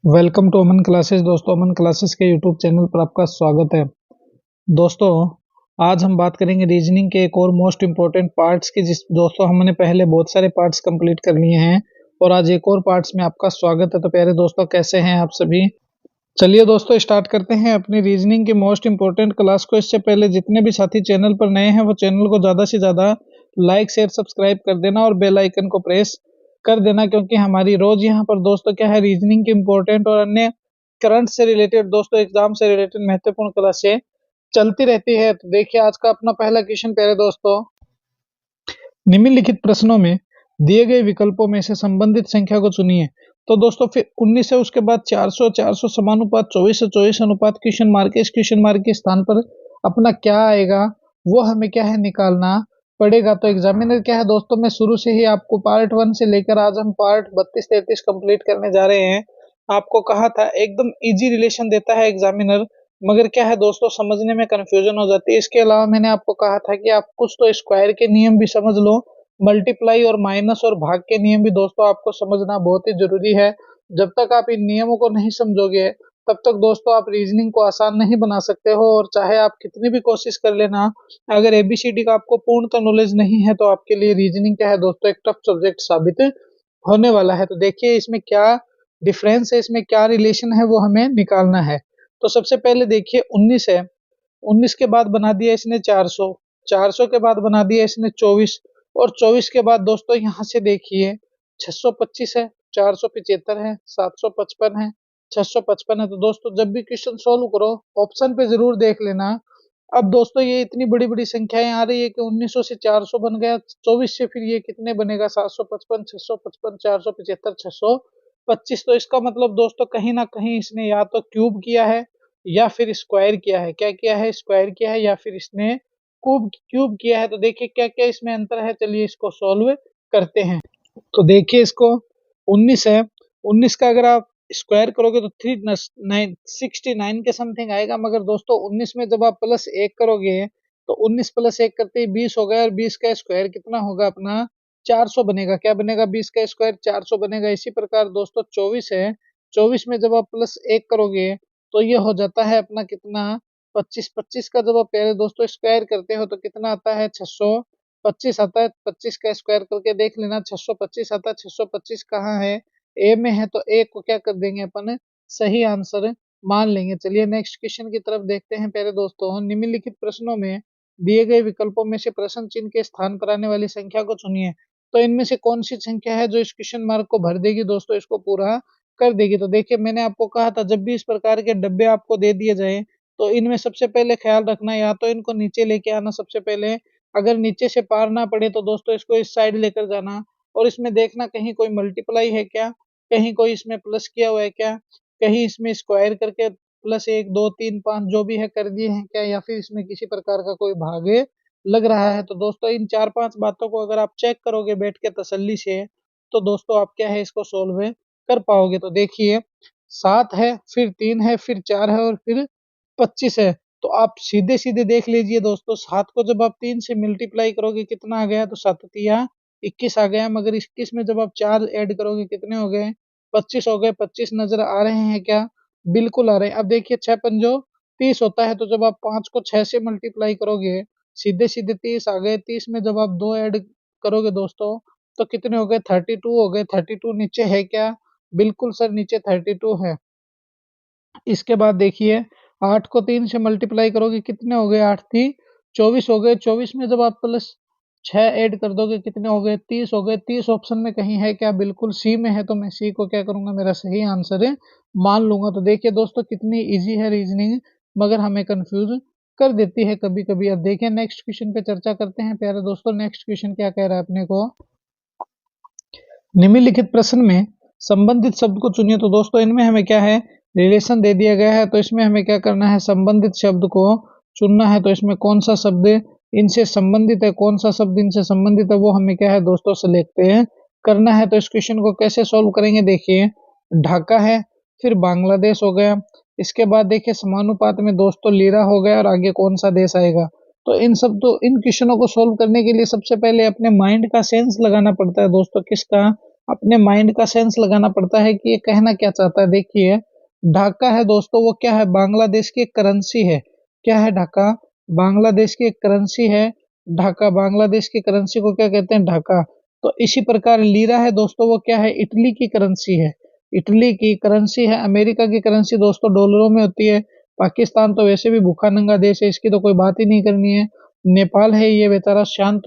Welcome to Aman classes. दोस्तों, Aman classes के YouTube channel पर आपका स्वागत है। दोस्तों, आज हम बात करेंगे रीजनिंग के एक और मोस्ट इम्पोर्टेंट पार्ट्स की। जिस दोस्तों हमने पहले बहुत सारे पार्ट्स कंप्लीट कर लिए हैं और आज एक और पार्ट्स में आपका स्वागत है। तो प्यारे दोस्तों, कैसे हैं आप सभी? चलिए दोस्तों, स्टार्ट करते हैं अपनी रीजनिंग की मोस्ट इम्पोर्टेंट क्लास को। इससे पहले जितने भी साथी चैनल पर नए हैं वो चैनल को ज़्यादा से ज़्यादा लाइक शेयर सब्सक्राइब कर देना और बेल आइकन को प्रेस कर देना, क्योंकि हमारी रोज यहाँ पर दोस्तों क्या है, रीजनिंग के इम्पोर्टेंट और अन्य करंट से रिलेटेड, दोस्तों एग्जाम से रिलेटेड महत्वपूर्ण क्लासें चलती रहती है। तो देखिए आज का अपना पहला क्वेश्चन प्यारे दोस्तों, निम्नलिखित प्रश्नों में दिए गए विकल्पों में से संबंधित संख्या को चुनिए। तो दोस्तों फिर 19 है, उसके बाद 400, 400 समानुपात 24 से 24 अनुपात क्वेश्चन मार्क है। इस क्वेश्चन मार्क के स्थान पर अपना क्या आएगा वो हमें क्या है निकालना पड़ेगा। तो एग्जामिनर क्या है दोस्तों, मैं शुरू से ही आपको पार्ट 1 से लेकर आज हम पार्ट 32-33 कंप्लीट करने जा रहे हैं। आपको कहा था एकदम इजी रिलेशन देता है एग्जामिनर, मगर क्या है दोस्तों समझने में कंफ्यूजन हो जाती है। इसके अलावा मैंने आपको कहा था कि आप कुछ तो स्क्वायर के नियम भी समझ लो, मल्टीप्लाई और माइनस और भाग के नियम भी दोस्तों आपको समझना बहुत ही जरूरी है। जब तक आप इन नियमों को नहीं समझोगे तब तक दोस्तों आप रीजनिंग को आसान नहीं बना सकते हो। और चाहे आप कितनी भी कोशिश कर लेना, अगर एबीसीडी का आपको पूर्णतः नॉलेज नहीं है तो आपके लिए रीजनिंग क्या है दोस्तों, एक टफ सब्जेक्ट साबित होने वाला है। तो देखिए इसमें क्या डिफरेंस है, इसमें क्या रिलेशन है वो हमें निकालना है। तो सबसे पहले देखिए 19 है, 19 के बाद बना दिया इसने 400, 400 के बाद बना दिया इसने 24 और 24 के बाद दोस्तों यहाँ से देखिए 625 है, 475 है, 755 है, 655 है। तो दोस्तों जब भी क्वेश्चन सोल्व करो ऑप्शन पे जरूर देख लेना। अब दोस्तों ये इतनी बड़ी बड़ी संख्याएं आ रही है कि 1900 से 400 बन गया, 24 से फिर ये कितने बनेगा, 755, 655, 475, 625। तो इसका मतलब दोस्तों कहीं ना कहीं इसने या तो क्यूब किया है या फिर स्क्वायर किया है। क्या किया है? स्क्वायर किया है या फिर इसने क्यूब किया है। तो देखिए क्या क्या इसमें अंतर है, चलिए इसको सॉल्व करते हैं। तो देखिए इसको 19 है, 19 का अगर आप स्क्वायर करोगे तो 369 के समथिंग आएगा। मगर दोस्तों 19 में जब आप प्लस 1 करोगे तो 19 प्लस 1 करते ही 20 हो गया और 20 का स्क्वायर कितना होगा अपना 400 बनेगा। क्या बनेगा? 20 का स्क्वायर 400 बनेगा। इसी प्रकार दोस्तों 24 है, 24 में जब आप प्लस 1 करोगे तो ये हो जाता है अपना कितना 25, 25 का जब आप प्यारे दोस्तों स्क्वायर करते हो तो कितना आता है 625 आता है। 25 का स्क्वायर करके देख लेना 625 आता है। 625 कहाँ है? ए में है, तो ए को क्या कर देंगे अपन सही आंसर मान लेंगे। चलिए नेक्स्ट क्वेश्चन की तरफ देखते हैं प्यारे दोस्तों। निम्नलिखित प्रश्नों में दिए गए विकल्पों में से प्रश्न चिन्ह के स्थान पर आने वाली संख्या को चुनिए। तो इनमें से कौन सी संख्या है जो इस क्वेश्चन मार्क को भर देगी दोस्तों, इसको पूरा कर देगी। तो देखिए मैंने आपको कहा था जब भी इस प्रकार के डब्बे आपको दे दिए जाए तो इनमें सबसे पहले ख्याल रखना, या तो इनको नीचे लेके आना सबसे पहले, अगर नीचे से पार ना पड़े तो दोस्तों इसको इस साइड लेकर जाना और इसमें देखना कहीं कोई मल्टीप्लाई है क्या, कहीं कोई इसमें प्लस किया हुआ है क्या, कहीं इसमें स्क्वायर करके प्लस 1 2 3 5 जो भी है कर दिए हैं क्या, या फिर इसमें किसी प्रकार का कोई भाग लग रहा है। तो दोस्तों इन 4-5 बातों को अगर आप चेक करोगे बैठ के तसल्ली से तो दोस्तों आप क्या है इसको सोल्व कर पाओगे। तो देखिए 7 है, फिर 3 है, फिर 4 है और फिर 25 है। तो आप सीधे-सीधे देख लीजिए दोस्तों, 7 को जब आप 3 से मल्टीप्लाई करोगे कितना आ गया, तो 7 तिया 21 आ गया। मगर 21 में जब आप 4 ऐड करोगे कितने हो गए? 25 हो गए। 25 नज़र आ रहे हैं क्या? बिल्कुल आ रहे हैं। अब देखिए 6 पंजों 30 होता है, तो जब आप 5 को 6 से मल्टीप्लाई करोगे सीधे-सीधे 30 आ गए। 30 में जब आप 2 ऐड करोगे दोस्तों तो कितने हो गए? 32 हो गए। 32 नीचे है क्या? बिल्कुल सर नीचे 32 है। इसके बाद देखिए 8 को 3 से मल्टीप्लाई करोगे कितने हो गए? 8 थी 24 हो गए। 24 में जब आप प्लस 6 ऐड कर दोगे कितने हो गए? 30 हो गए। 30 ऑप्शन में कहीं है क्या? बिल्कुल सी में है, तो मैं सी को क्या करूँगा, मेरा सही आंसर है मान लूँगा। तो देखिए दोस्तों कितनी ईज़ी है रीज़निंग, मगर हमें कन्फ्यूज़ कर देती है कभी-कभी। अब देखिए नेक्स्ट क्वेश्चन पे चर्चा करते हैं प्यारे दोस्तों। नेक्स्ट क्वेश्चन क्या कह रहा है अपने को, निम्नलिखित प्रश्न में संबंधित शब्द को चुनिए। तो दोस्तों इनमें हमें क्या है, रिलेशन दे दिया गया है, तो इसमें हमें क्या करना है, संबंधित शब्द को चुनना है। तो इसमें कौन सा शब्द इनसे संबंधित है, कौन सा शब्द इनसे संबंधित है, वो हमें क्या है दोस्तों सेलेक्ट करना है। तो इस क्वेश्चन को कैसे सॉल्व करेंगे, देखिए ढाका है, फिर बांग्लादेश हो गया, इसके बाद देखिए समानुपात में दोस्तों लीरा हो गया और आगे कौन सा देश आएगा। तो इन क्वेश्चनों को सोल्व करने के लिए सबसे पहले अपने माइंड का सेंस लगाना पड़ता है दोस्तों, किसका, अपने माइंड का सेंस लगाना पड़ता है कि ये कहना क्या चाहता है। देखिए ढाका है दोस्तों, वो क्या है, बांग्लादेश की एक करेंसी है। क्या है ढाका, बांग्लादेश की एक करेंसी है। ढाका बांग्लादेश की करेंसी को क्या कहते हैं, ढाका। तो इसी प्रकार लीरा है दोस्तों, वो क्या है, इटली की करेंसी है। इटली की करेंसी है। अमेरिका की करेंसी दोस्तों डॉलरों में होती है। पाकिस्तान तो वैसे भी भूखा नंगा देश है, इसकी तो कोई बात ही नहीं करनी है। नेपाल है, ये बेचारा शांत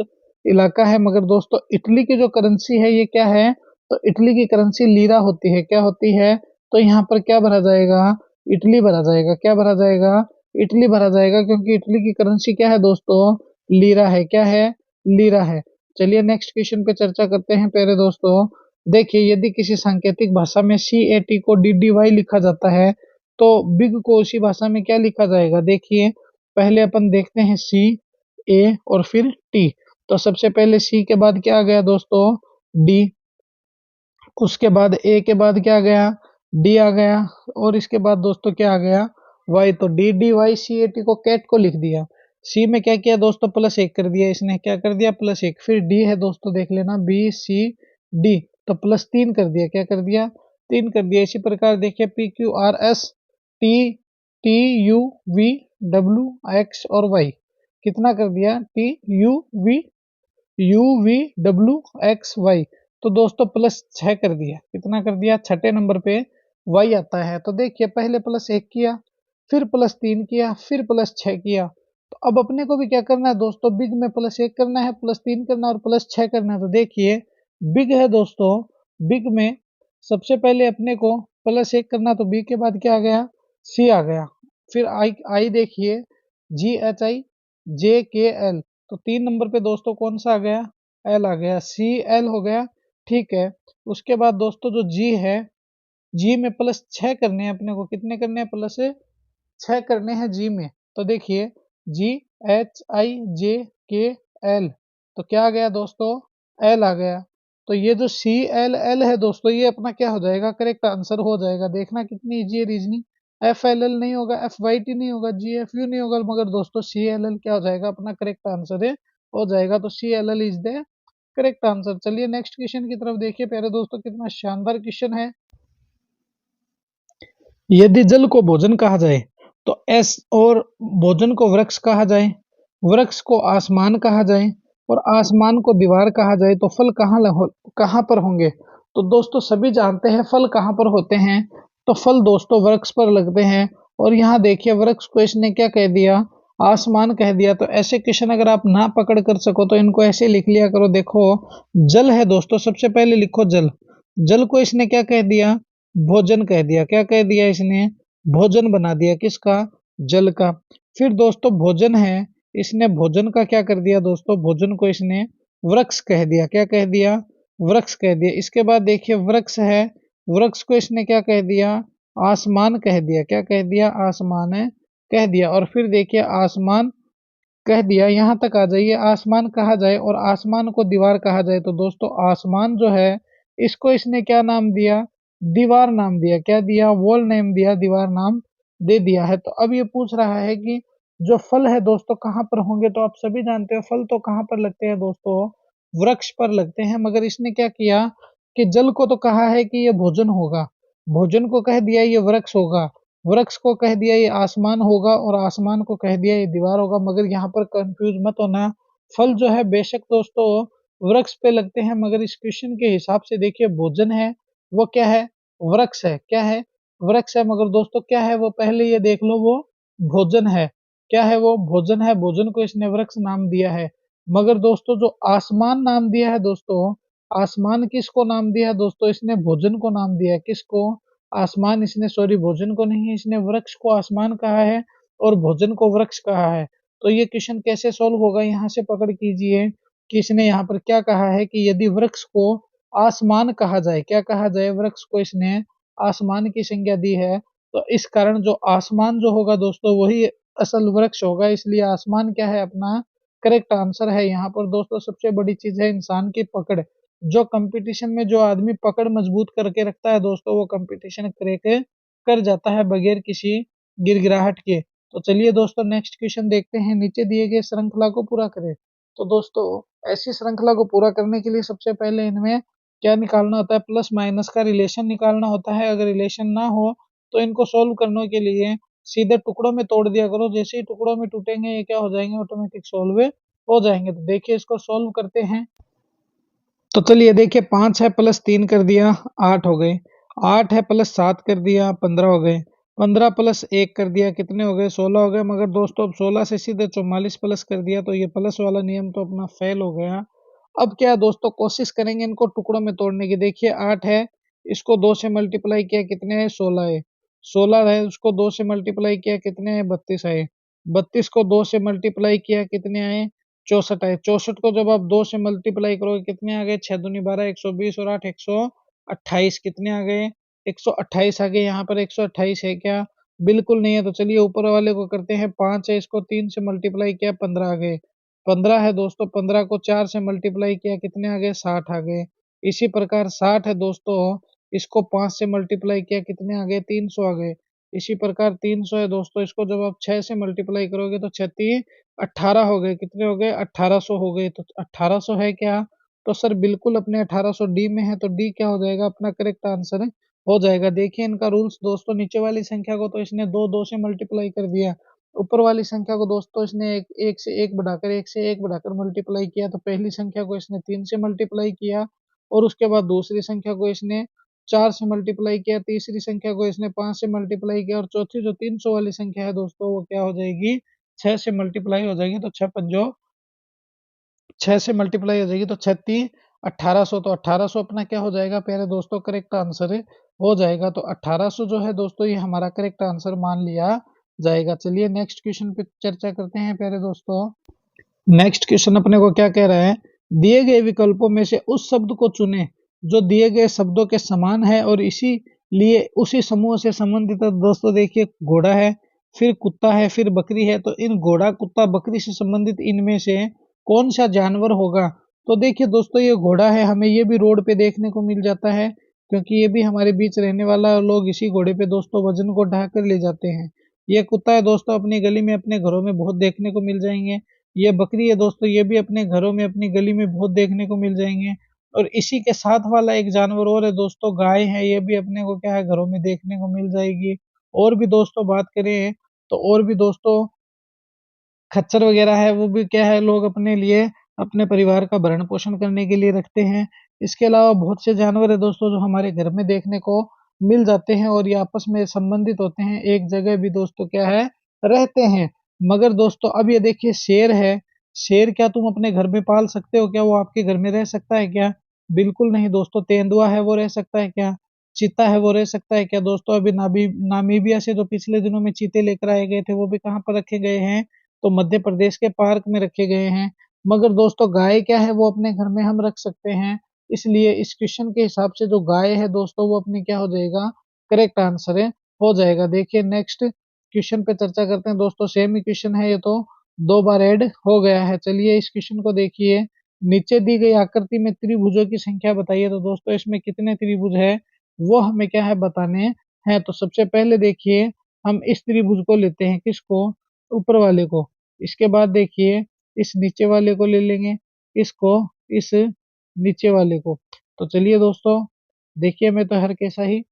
इलाका है। मगर दोस्तों इटली की जो करेंसी है ये क्या है, तो इटली की करेंसी लीरा होती है। क्या होती है, तो यहाँ पर क्या भरा जाएगा, इटली भरा जाएगा। क्या भरा जाएगा, इटली भरा जाएगा, क्योंकि इटली की करेंसी क्या है दोस्तों, लीरा है। क्या है, लीरा है। चलिए नेक्स्ट क्वेश्चन पे चर्चा करते हैं प्यारे दोस्तों। देखिए यदि किसी सांकेतिक भाषा में CAT को DDY लिखा जाता है, तो बिग को उसी भाषा में क्या लिखा जाएगा। देखिए पहले अपन देखते हैं CA और फिर T। तो सबसे पहले C के बाद क्या आ गया दोस्तों, D। उसके बाद A के बाद क्या आ गया, D आ गया। और इसके बाद दोस्तों क्या आ गया, Y। तो DDYCAT को कैट को लिख दिया। C में क्या किया दोस्तों, +1 कर दिया इसने। क्या कर दिया, +1। फिर D है दोस्तों, देख लेना BCD, तो +3 कर दिया। क्या कर दिया, 3 कर दिया। इसी प्रकार देखिए PQRS T TUVWX और Y, कितना कर दिया, TUVWXY। तो दोस्तों +6 कर दिया। कितना कर दिया, छठे नंबर पे Y आता है। तो देखिए पहले +1 किया, फिर +3 किया, फिर +6 किया। तो अब अपने को भी क्या करना है दोस्तों, बिग में +1 करना है, +3 करना है और +6 करना है। तो देखिए बिग है दोस्तों, बिग में सबसे पहले अपने को +1 करना, तो बी के बाद क्या आ गया, C आ गया। फिर आई देखिए GHIJKL, तो 3 नंबर पे दोस्तों कौन सा आ गया, L आ गया, CL हो गया। ठीक है। उसके बाद दोस्तों जो G है, G में +6 करने हैं अपने को। कितने करने हैं, +6 करने हैं G में। तो देखिए GHIJKL, तो क्या आ गया दोस्तों, L आ गया। तो ये जो CLL है दोस्तों, ये अपना क्या हो जाएगा, करेक्ट आंसर हो जाएगा। देखना कितनी इजी है रीजनिंग। FLL नहीं होगा, FYT नहीं होगा, GFU नहीं होगा, मगर दोस्तों CLL क्या हो जाएगा, अपना करेक्ट आंसर है, हो जाएगा। तो CLL is the correct answer. चलिए नेक्स्ट क्वेश्चन की तरफ देखिए प्यारे दोस्तों, कितना शानदार क्वेश्चन है। यदि जल को भोजन कहा जाए तो एस, और भोजन को वृक्ष कहा जाए, वृक्ष को आसमान कहा जाए और आसमान को दीवार कहा जाए, तो फल कहाँ पर होंगे। तो दोस्तों सभी जानते हैं फल कहाँ पर होते हैं, तो फल दोस्तों वृक्ष पर लगते हैं। और यहाँ देखिए वृक्ष को इसने क्या कह दिया, आसमान कह दिया। तो ऐसे क्वेश्चन अगर आप ना पकड़ कर सको तो इनको ऐसे लिख लिया करो। देखो जल है दोस्तों, सबसे पहले लिखो जल। जल को इसने क्या कह दिया, भोजन कह दिया। क्या कह दिया इसने, भोजन बना दिया, किसका, जल का। फिर दोस्तों भोजन है, इसने भोजन का क्या कर दिया दोस्तों, भोजन को इसने वृक्ष कह दिया। क्या कह दिया, वृक्ष कह दिया। इसके बाद देखिए वृक्ष है, वृक्ष को इसने क्या कह दिया, आसमान कह दिया। क्या कह दिया, आसमान है कह दिया। और फिर देखिए आसमान कह दिया, यहाँ तक आ जाइए। आसमान कहा जाए और आसमान को दीवार कहा जाए, तो दोस्तों आसमान जो है इसको इसने क्या नाम दिया, दीवार नाम दिया। क्या दिया, वॉल नेम दिया, दीवार नाम दे दिया है। तो अब ये पूछ रहा है कि जो फल है दोस्तों कहाँ पर होंगे। तो आप सभी जानते हो फल तो कहाँ पर लगते हैं दोस्तों, वृक्ष पर लगते हैं। मगर इसने क्या किया कि जल को तो कहा है कि ये भोजन होगा, भोजन को कह दिया ये वृक्ष होगा, वृक्ष को कह दिया ये आसमान होगा और आसमान को कह दिया ये दीवार होगा। मगर यहाँ पर कंफ्यूज मत होना, फल जो है बेशक दोस्तों वृक्ष पे लगते हैं, मगर इस क्वेश्चन के हिसाब से देखिए भोजन है वो क्या है, वृक्ष है। क्या है, वृक्ष है। मगर दोस्तों क्या है वो, पहले ये देख लो, वो भोजन है। क्या है, वो भोजन है। भोजन को इसने वृक्ष नाम दिया है। मगर दोस्तों जो आसमान नाम दिया है दोस्तों, आसमान किसको नाम दिया है दोस्तों, इसने भोजन को नाम दिया है। किसको, आसमान, इसने सॉरी भोजन को नहीं, इसने वृक्ष को आसमान कहा है और भोजन को वृक्ष कहा है। तो ये क्वेश्चन कैसे सॉल्व होगा, यहाँ से पकड़ कीजिए कि इसने यहाँ पर क्या कहा है कि यदि वृक्ष को आसमान कहा जाए, क्या कहा जाए, वृक्ष को इसने आसमान की संज्ञा दी है। तो इस कारण जो आसमान जो होगा दोस्तों वही असल वृक्ष होगा, इसलिए आसमान क्या है, अपना करेक्ट आंसर है। यहाँ पर दोस्तों सबसे बड़ी चीज है इंसान की पकड़। जो कंपटीशन में जो आदमी पकड़ मजबूत करके रखता है दोस्तों, वो कंपटीशन क्रैक कर जाता है बगैर किसी गिड़गिड़ाहट के। तो चलिए दोस्तों नेक्स्ट क्वेश्चन देखते हैं। नीचे दिए गए श्रृंखला को पूरा करें। तो दोस्तों ऐसी श्रृंखला को पूरा करने के लिए सबसे पहले इनमें क्या निकालना होता है, प्लस माइनस का रिलेशन निकालना होता है। अगर रिलेशन ना हो तो इनको सोल्व करने के लिए सीधे टुकड़ों में तोड़ दिया करो, जैसे ही टुकड़ों में टूटेंगे ये क्या हो जाएंगे, ऑटोमेटिक सोल्व हो जाएंगे। तो देखिए इसको सोल्व करते हैं। तो चलिए देखिए 5 है प्लस 3 कर दिया 8 हो गए, 8 है प्लस 7 कर दिया 15 हो गए, 15 प्लस 1 कर दिया कितने हो गए 16 हो गए। मगर दोस्तों अब 16 से सीधे 44 प्लस कर दिया तो ये प्लस वाला नियम तो अपना फेल हो गया। अब क्या है दोस्तों, कोशिश करेंगे इनको टुकड़ों में तोड़ने की। देखिए 8 है, इसको 2 से मल्टीप्लाई किया कितने है 16 है, 16 है उसको 2 से मल्टीप्लाई किया कितने है 32 आए, 32 को 2 से मल्टीप्लाई किया कितने आए 64 आए, 64 को जब आप 2 से मल्टीप्लाई करोगे कितने आ गए 6 दूनी 12 120 और 8 128 कितने आ गए 128 आ गए। यहाँ पर 128 है क्या, बिल्कुल नहीं है। तो चलिए ऊपर वाले को करते हैं, 5 है इसको 3 से मल्टीप्लाई किया 15 आ गए, 15 है दोस्तों 15 को 4 से मल्टीप्लाई किया कितने आ गए 60 आ गए। इसी प्रकार 60 है दोस्तों, इसको 5 से मल्टीप्लाई किया कितने आ गए 300 आ गए। इसी प्रकार 300 है दोस्तों, इसको जब आप 6 से मल्टीप्लाई करोगे तो 36 18 हो गए, कितने हो गए 1800 हो गए। तो 1800 है क्या, तो सर बिल्कुल अपने 1800 डी में है, तो डी क्या हो जाएगा अपना करेक्ट आंसर हो जाएगा। देखिए इनका रूल्स दोस्तों, नीचे वाली संख्या को तो इसने 2 से मल्टीप्लाई कर दिया, ऊपर वाली संख्या को दोस्तों इसने एक से एक बढ़ाकर मल्टीप्लाई किया। तो पहली संख्या को इसने 3 से मल्टीप्लाई किया और उसके बाद दूसरी संख्या को इसने 4 से मल्टीप्लाई किया, तीसरी संख्या को इसने 5 से मल्टीप्लाई किया और चौथी जो 300 वाली संख्या है दोस्तों वो क्या हो जाएगी 6 से मल्टीप्लाई हो जाएगी। तो 6 पंजो 6 से मल्टीप्लाई हो जाएगी तो 36 1800, तो 1800 अपना क्या हो जाएगा प्यारे दोस्तों करेक्ट आंसर हो जाएगा। तो 1800 जो है दोस्तों ये हमारा करेक्ट आंसर मान लिया जाएगा। चलिए नेक्स्ट क्वेश्चन पे चर्चा करते हैं प्यारे दोस्तों। नेक्स्ट क्वेश्चन अपने को क्या कह रहा है, दिए गए विकल्पों में से उस शब्द को चुनें जो दिए गए शब्दों के समान है और इसीलिए उसी समूह से संबंधित है। दोस्तों देखिए घोड़ा है, फिर कुत्ता है, फिर बकरी है, तो इन घोड़ा कुत्ता बकरी से संबंधित इनमें से कौन सा जानवर होगा। तो देखिए दोस्तों ये घोड़ा है, हमें ये भी रोड पे देखने को मिल जाता है क्योंकि ये भी हमारे बीच रहने वाला, लोग इसी घोड़े पे दोस्तों वजन को ढा कर ले जाते हैं। ये कुत्ता है दोस्तों, अपनी गली में अपने घरों में बहुत देखने को मिल जाएंगे। ये बकरी है दोस्तों, ये भी अपने घरों में अपनी गली में बहुत देखने को मिल जाएंगे। और इसी के साथ वाला एक जानवर और है दोस्तों, गाय है, ये भी अपने को क्या है घरों में देखने को मिल जाएगी। और भी दोस्तों बात करें तो और भी दोस्तों खच्चर वगैरह है, वो भी क्या है लोग अपने लिए अपने परिवार का भरण पोषण करने के लिए रखते हैं। इसके अलावा बहुत से जानवर है दोस्तों जो हमारे घर में देखने को मिल जाते हैं और ये आपस में संबंधित होते हैं, एक जगह भी दोस्तों क्या है रहते हैं। मगर दोस्तों अब ये देखिए शेर है, शेर क्या तुम अपने घर में पाल सकते हो क्या, वो आपके घर में रह सकता है क्या, बिल्कुल नहीं दोस्तों। तेंदुआ है वो रह सकता है क्या, चीता है वो रह सकता है क्या। दोस्तों अभी नामीबिया से जो पिछले दिनों में चीते लेकर आए गए थे वो भी कहाँ पर रखे गए हैं, तो मध्य प्रदेश के पार्क में रखे गए हैं। मगर दोस्तों गाय क्या है वो अपने घर में हम रख सकते हैं, इसलिए इस क्वेश्चन के हिसाब से जो गाय है दोस्तों वो अपनी क्या हो जाएगा करेक्ट आंसर हो जाएगा। देखिए नेक्स्ट क्वेश्चन पे चर्चा करते हैं दोस्तों, सेम ही क्वेश्चन है ये तो 2 बार ऐड हो गया है। चलिए इस क्वेश्चन को देखिए, नीचे दी गई आकृति में त्रिभुजों की संख्या बताइए। तो दोस्तों इसमें कितने त्रिभुज है वो हमें क्या है बताने हैं। तो सबसे पहले देखिए हम इस त्रिभुज को लेते हैं, किसको, ऊपर वाले को। इसके बाद देखिए इस नीचे वाले को ले लेंगे, इसको, इस नीचे वाले को। तो चलिए दोस्तों देखिए मैं तो हर कैसा ही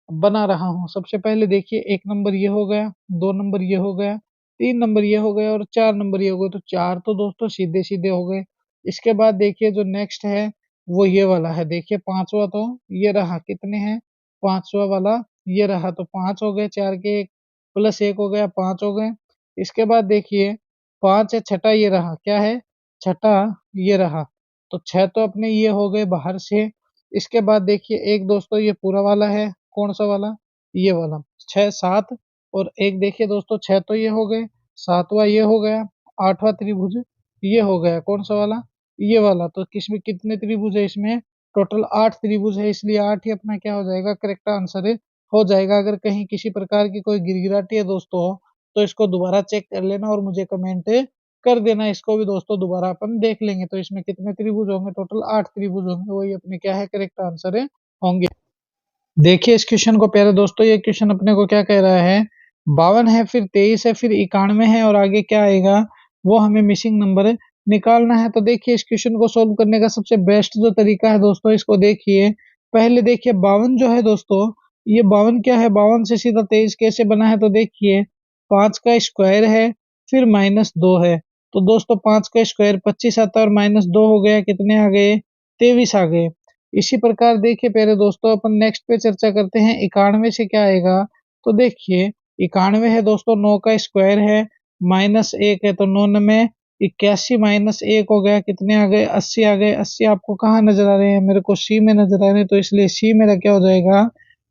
बना रहा हूँ। सबसे पहले देखिए 1 नंबर ये हो गया, 2 नंबर ये हो गया, 3 नंबर ये हो गया और 4 नंबर ये हो गए। तो 4 तो दोस्तों सीधे सीधे हो गए। इसके बाद देखिए जो नेक्स्ट है वो ये वाला है, देखिए 5वां तो ये रहा, कितने हैं 5वां वाला ये रहा, तो 5 हो गए, 4 के 1 प्लस 1 हो गया 5 हो गए। इसके बाद देखिए 5 है, छठा ये रहा, क्या है छठा ये रहा, तो 6 तो अपने ये हो गए बाहर से। इसके बाद देखिए एक दोस्तों ये पूरा वाला है, कौन सा वाला, ये वाला 6 7 और एक देखिए दोस्तों 6 तो ये हो गए, 7वां ये हो गया, 8वां त्रिभुज ये हो गया, कौन सा वाला, ये वाला। तो किसमें कितने त्रिभुज है, इसमें टोटल 8 त्रिभुज है, इसलिए 8 ही अपना क्या हो जाएगा करेक्ट आंसर हो जाएगा। अगर कहीं किसी प्रकार की कोई गिरगिराटी है दोस्तों तो इसको दोबारा चेक कर लेना और मुझे कमेंट कर देना, इसको भी दोस्तों दोबारा अपन देख लेंगे। तो इसमें कितने त्रिभुज होंगे, टोटल 8 त्रिभुज होंगे, वही अपने क्या है करेक्ट आंसर होंगे। देखिए इस क्वेश्चन को प्यारे दोस्तों, ये क्वेश्चन अपने को क्या कह रहा है, 52 है, फिर 23 है, फिर 91 है और आगे क्या आएगा वो हमें मिसिंग नंबर निकालना है तो देखिए इस क्वेश्चन को सोल्व करने का सबसे बेस्ट जो तरीका है दोस्तों, इसको देखिए। पहले देखिए 52 जो है दोस्तों, ये 52 क्या है, 52 से सीधा 23 कैसे बना है, तो देखिए 5 का स्क्वायर है, फिर -2 है। तो दोस्तों 5 का स्क्वायर 25 आता है और -2 हो गया, कितने आ गए, 23 आ गए। इसी प्रकार देखिए पहले दोस्तों अपन नेक्स्ट पे चर्चा करते हैं, 91 से क्या आएगा। तो देखिए 91 है दोस्तों, 9 का स्क्वायर है, -1 है, तो 9 में 81 -1 हो गया, कितने आ गए, 80 आ गए। 80 आपको कहाँ नजर आ रहे हैं, मेरे को सी में नजर आ रहे हैं, तो इसलिए सी मेरा क्या हो जाएगा,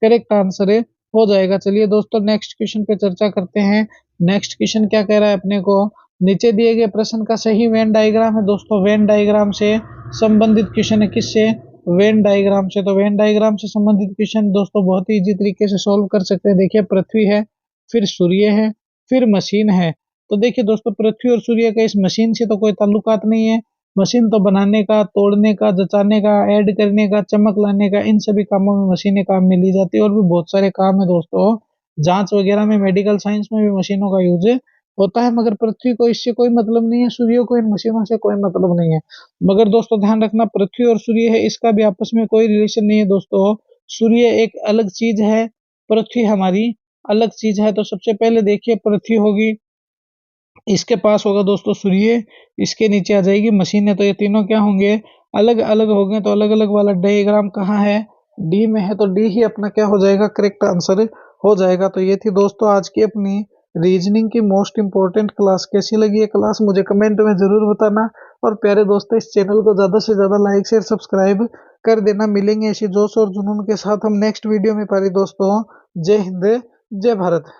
करेक्ट आंसर हो जाएगा। चलिए दोस्तों नेक्स्ट क्वेश्चन पे चर्चा करते हैं। नेक्स्ट क्वेश्चन क्या कह रहा है अपने को, नीचे दिए गए प्रश्न का सही वेन डायग्राम है दोस्तों, वेन डायग्राम से संबंधित क्वेश्चन है, किससे, वेन डायग्राम से। तो वेन डायग्राम से संबंधित क्वेश्चन दोस्तों बहुत ही इजी तरीके से सोल्व कर सकते हैं। देखिए पृथ्वी है, फिर सूर्य है, फिर मशीन है। तो देखिए दोस्तों पृथ्वी और सूर्य का इस मशीन से तो कोई ताल्लुकात नहीं है। मशीन तो बनाने का, तोड़ने का, जचाने का, ऐड करने का, चमक लाने का, इन सभी कामों में मशीनें काम में ली जाती है। और भी बहुत सारे काम है दोस्तों, जांच वगैरह में, मेडिकल साइंस में भी मशीनों का यूज होता है। मगर पृथ्वी को इससे कोई मतलब नहीं है, सूर्य को इन मशीनों से कोई मतलब नहीं है। मगर दोस्तों ध्यान रखना, पृथ्वी और सूर्य है, इसका भी आपस में कोई रिलेशन नहीं है दोस्तों। सूर्य एक अलग चीज है, पृथ्वी हमारी अलग चीज है। तो सबसे पहले देखिए पृथ्वी होगी, इसके पास होगा दोस्तों सूर्य, इसके नीचे आ जाएगी मशीनें। तो ये तीनों क्या होंगे, अलग अलग हो गए। तो अलग अलग वाला डायग्राम कहाँ है, डी में है। तो डी ही अपना क्या हो जाएगा, करेक्ट आंसर हो जाएगा। तो ये थी दोस्तों आज की अपनी रीजनिंग की मोस्ट इंपॉर्टेंट क्लास। कैसी लगी ये क्लास मुझे कमेंट में जरूर बताना। और प्यारे दोस्तों इस चैनल को ज्यादा से ज्यादा लाइक शेयर सब्सक्राइब कर देना। मिलेंगे ऐसी जोश और जुनून के साथ हम नेक्स्ट वीडियो में। प्यारे दोस्तों जय हिंद, जय भारत।